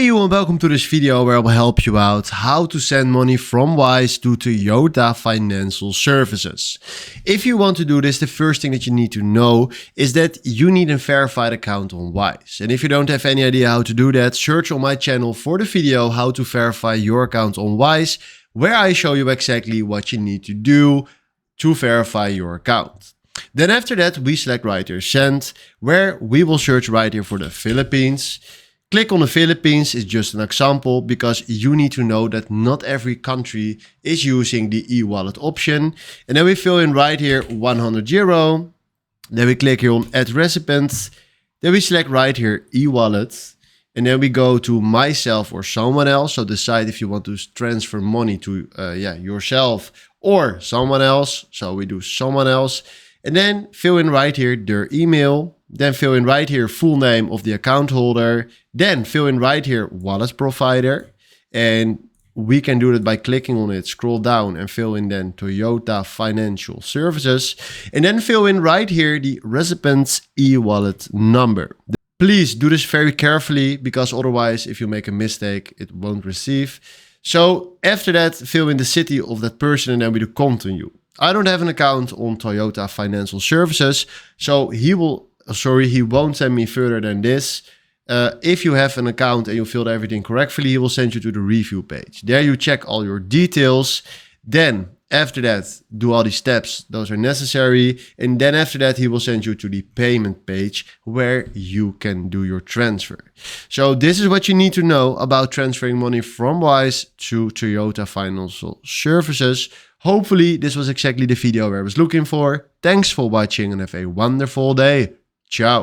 Hey you and welcome to this video where I will help you out how to send money from Wise to Toyota Financial Services. If you want to do this, the first thing that you need to know is that you need a verified account on Wise. And if you don't have any idea how to do that, search on my channel for the video how to verify your account on Wise, where I show you exactly what you need to do to verify your account. Then after that, we select right here send, where we will search right here for the Philippines. Click on the Philippines is just an example because you need to know that not every country is using the e-wallet option. And then we fill in right here 100 euro. Then we click here on add recipient. Then we select right here e-wallet. And then we go to myself or someone else. So decide if you want to transfer money to yourself or someone else. So we do someone else. And then fill in right here their email. Then fill in right here full name of the account holder. Then fill in right here wallet provider. And we can do that by clicking on it, scroll down and fill in then Toyota Financial Services. And then fill in right here the recipient's e-wallet number. Please do this very carefully because otherwise if you make a mistake, it won't receive. So after that, fill in the city of that person and then we do continue. I don't have an account on Toyota Financial Services, so he won't send me further than this. If you have an account and you filled everything correctly, he will send you to the review page. There you check all your details. Then after that, do all these steps. Those are necessary. And then after that, he will send you to the payment page where you can do your transfer. So this is what you need to know about transferring money from Wise to Toyota Financial Services. Hopefully this was exactly the video I was looking for. Thanks for watching and have a wonderful day. Ciao.